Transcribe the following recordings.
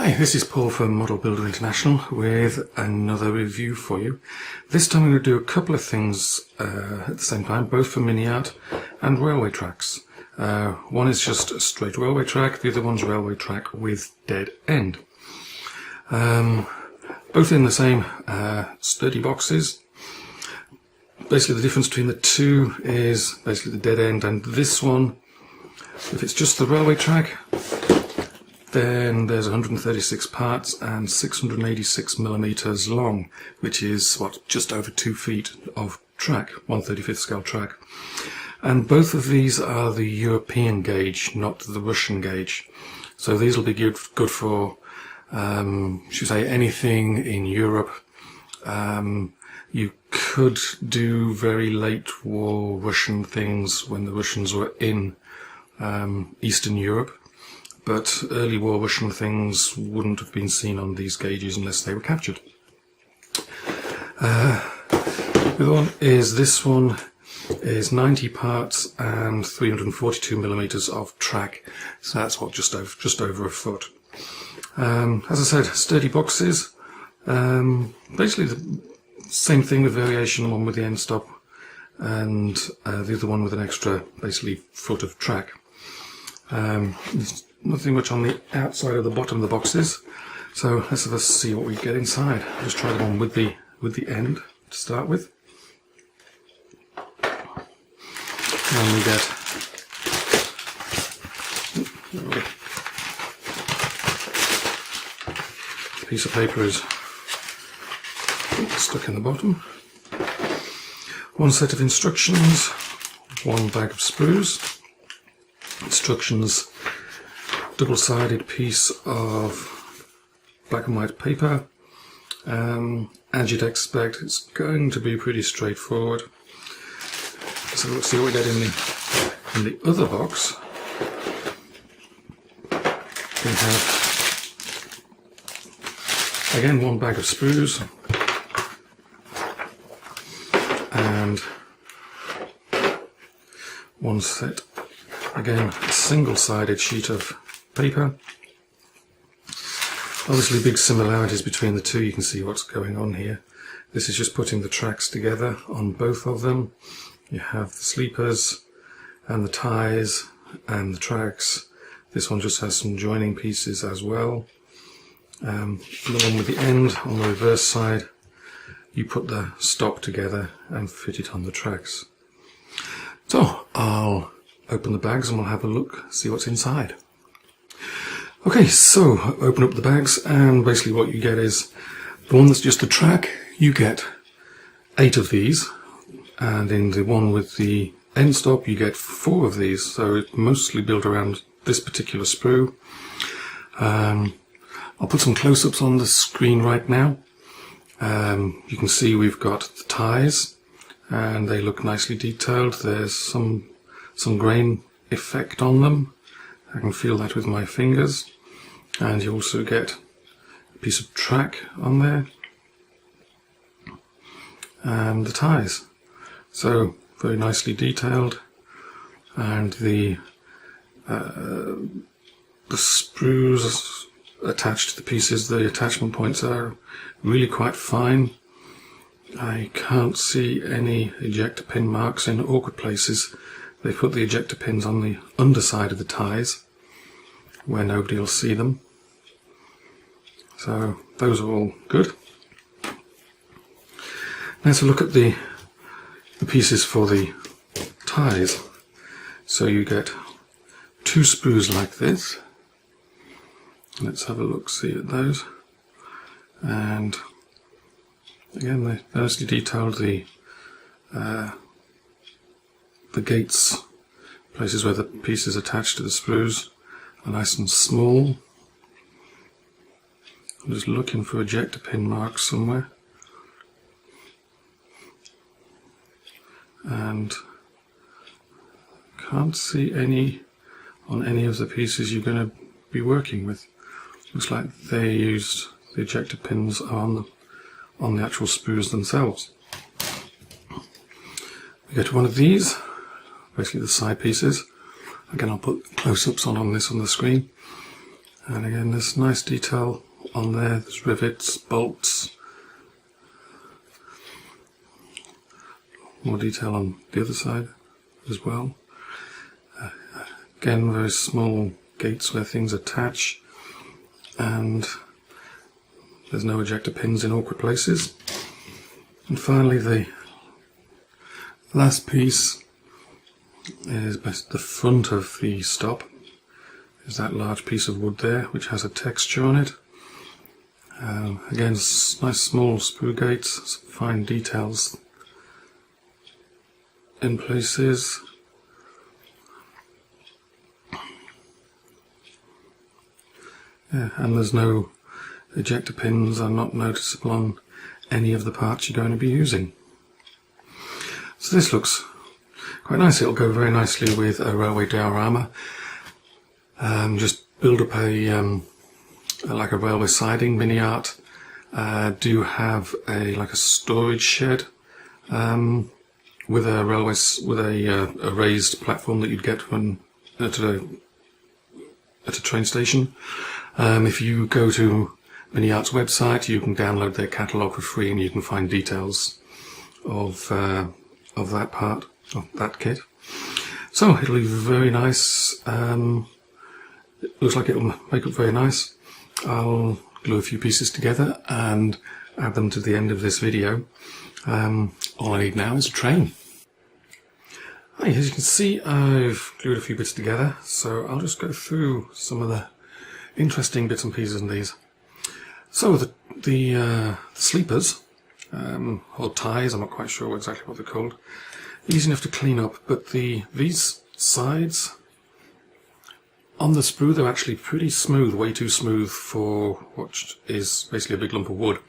Hi, this is Paul from Model Builder International with another review for you. This time I'm going to do a couple of things at the same time, both for MiniArt and railway tracks. One is just a straight railway track, the other one's railway track with dead end. Both in the same sturdy boxes. Basically the difference between the two is basically the dead end, and this one, if it's just the railway track, then there's 136 parts and 686 millimeters long, which is just over 2 feet of track, 1/35th scale track. And both of these are the European gauge, not the Russian gauge. So these will be good for, should we say, anything in Europe. You could do very late war Russian things when the Russians were in Eastern Europe. But early war Russian things wouldn't have been seen on these gauges unless they were captured. The other one is, this one is 90 parts and 342 millimeters of track. So that's just over a foot. As I said, sturdy boxes. Basically the same thing with variation, the one with the end stop and the other one with an extra, basically, foot of track. There's nothing much on the outside of the bottom of the boxes, so let's have a see what we get inside. I'll just try the one with the end to start with. And we get a piece of paper is stuck in the bottom. One set of instructions, one bag of sprues. Instructions: double-sided piece of black and white paper. As you'd expect, it's going to be pretty straightforward. So let's see what we get in the other box. We have, again, one bag of sprues and one set, again, a single-sided sheet of paper. Obviously big similarities between the two, you can see what's going on here. This is just putting the tracks together on both of them. You have the sleepers and the ties and the tracks. This one just has some joining pieces as well. The one with the end on the reverse side, you put the stock together and fit it on the tracks. So I'll open the bags and we'll have a look, see what's inside. Okay, so open up the bags, and basically what you get is the one that's just the track. You get 8 of these, and in the one with the end stop you get 4 of these, so it's mostly built around this particular sprue. I'll put some close-ups on the screen right now. You can see we've got the ties, and they look nicely detailed. There's some grain effect on them. I can feel that with my fingers. And you also get a piece of track on there and the ties. So very nicely detailed, and the sprues attached to the pieces, the attachment points are really quite fine. I can't see any ejector pin marks in awkward places. They put the ejector pins on the underside of the ties where nobody will see them. So those are all good. Let's look at the pieces for the ties. So you get 2 sprues like this. Let's have a look, see at those. And again, they nicely detailed the gates, places where the pieces attached to the sprues are nice and small. I'm just looking for ejector pin marks somewhere, and can't see any on any of the pieces you're going to be working with. Looks like they used the ejector pins on the actual sprues themselves. We go to one of these, basically the side pieces. Again, I'll put close-ups on this on the screen. And again, there's nice detail on there. There's rivets, bolts. More detail on the other side as well. Again, very small gates where things attach, and there's no ejector pins in awkward places. And finally, the last piece is the front of the stop. There's that large piece of wood there which has a texture on it. Again, nice small sprue gates, some fine details in places. Yeah, and there's no ejector pins, are not noticeable on any of the parts you're going to be using. So this looks quite nice. It'll go very nicely with a railway diorama. Just build up a like a railway siding. MiniArt do have a storage shed with a a raised platform that you'd get when at a train station. If you go to MiniArt's website, you can download their catalogue for free, and you can find details of that part of that kit. So it'll be very nice. It looks like it'll make up very nice. I'll glue a few pieces together and add them to the end of this video. All I need now is a train. Hi, as you can see, I've glued a few bits together, so I'll just go through some of the interesting bits and pieces in these. So the sleepers, or ties, I'm not quite sure exactly what they're called, easy enough to clean up, but these sides on the sprue, they're actually pretty smooth, way too smooth for what is basically a big lump of wood.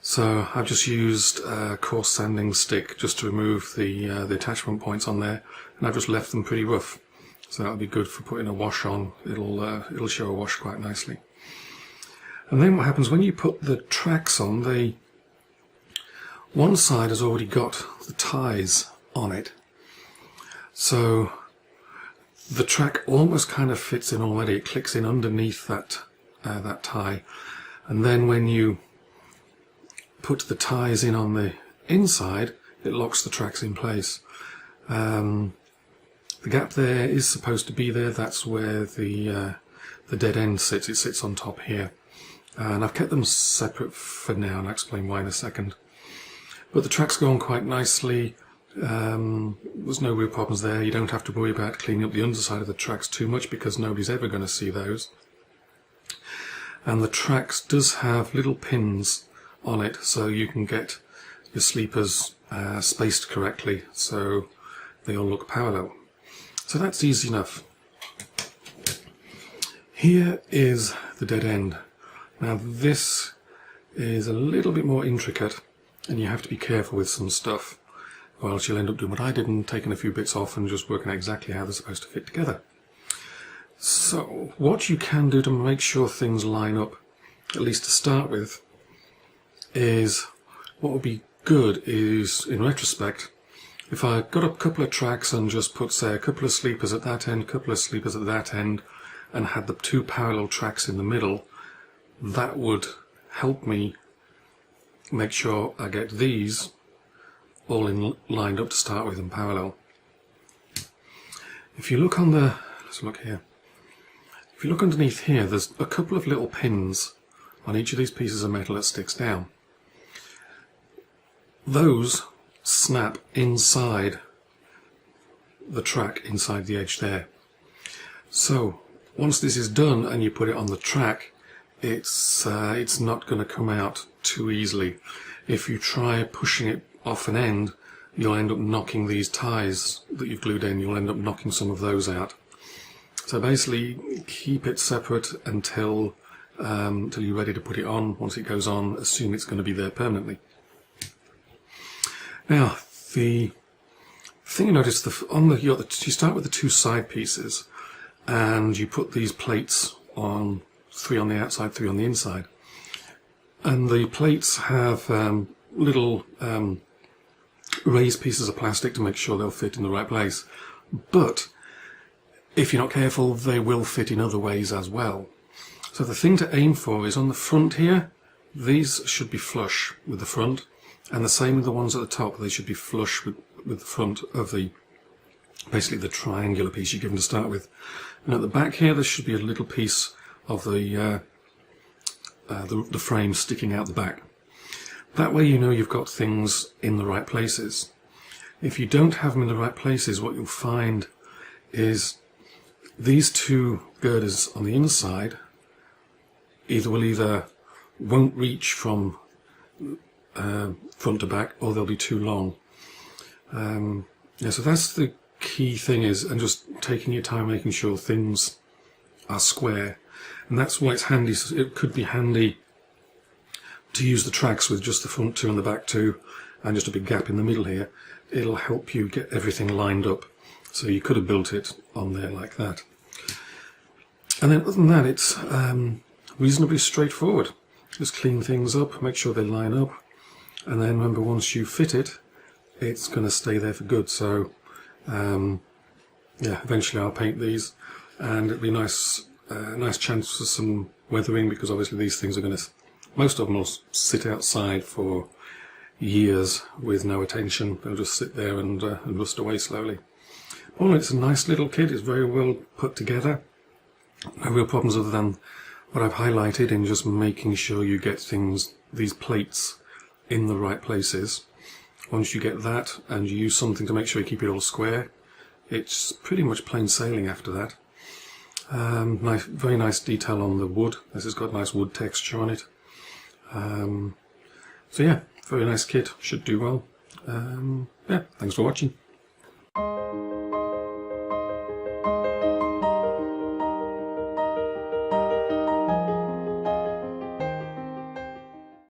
So I've just used a coarse sanding stick just to remove the attachment points on there, and I've just left them pretty rough. So that'll be good for putting a wash on. It'll show a wash quite nicely. And then what happens when you put the tracks on, one side has already got the ties on it. So the track almost kind of fits in already. It clicks in underneath that tie, and then when you put the ties in on the inside, it locks the tracks in place. The gap there is supposed to be there. That's where the dead end sits. It sits on top here, and I've kept them separate for now, and I'll explain why in a second. But the tracks go on quite nicely. There's no real problems there. You don't have to worry about cleaning up the underside of the tracks too much, because nobody's ever going to see those. And the tracks does have little pins on it, so you can get your sleepers spaced correctly so they all look parallel. So that's easy enough. Here is the dead end. Now this is a little bit more intricate, and you have to be careful with some stuff, or else you'll end up doing what I did and taking a few bits off and just working out exactly how they're supposed to fit together. So what you can do to make sure things line up, at least to start with, is what would be good is, in retrospect, if I got a couple of tracks and just put, say, a couple of sleepers at that end, a couple of sleepers at that end, and had the two parallel tracks in the middle, that would help me make sure I get these all lined up to start with and parallel. If you look on the, let's look here. If you look underneath here, there's a couple of little pins on each of these pieces of metal that sticks down. Those snap inside the track, inside the edge there. So once this is done and you put it on the track, it's not going to come out too easily. If you try pushing it off an end, you'll end up knocking these ties that you've glued in, you'll end up knocking some of those out. So basically keep it separate until you're ready to put it on. Once it goes on, assume it's going to be there permanently. Now, the thing you notice, you start with the two side pieces, and you put these plates on, 3 on the outside, 3 on the inside. And the plates have little raised pieces of plastic to make sure they'll fit in the right place. But if you're not careful, they will fit in other ways as well. So the thing to aim for is on the front here, these should be flush with the front, and the same with the ones at the top, they should be flush with the front of the, basically the triangular piece you're given to start with. And at the back here, there should be a little piece of the frame sticking out the back. That way you know you've got things in the right places. If you don't have them in the right places, what you'll find is these two girders on the inside either won't reach from front to back, or they'll be too long. So that's the key thing, is and just taking your time making sure things are square. And that's why it's handy. It could be handy to use the tracks with just the front two and the back two and just a big gap in the middle here. It'll help you get everything lined up. So you could have built it on there like that. And then other than that, it's reasonably straightforward. Just clean things up, make sure they line up, and then remember, once you fit it, it's going to stay there for good. So yeah, eventually I'll paint these, and it'll be a nice chance for some weathering, because obviously these things are going to, most of them will sit outside for years with no attention. They'll just sit there and rust away slowly. Well, it's a nice little kit. It's very well put together. No real problems other than what I've highlighted in just making sure you get things, these plates, in the right places. Once you get that and you use something to make sure you keep it all square, it's pretty much plain sailing after that. Very nice detail on the wood. This has got nice wood texture on it. So yeah, very nice kit. Should do well. Yeah, thanks for watching.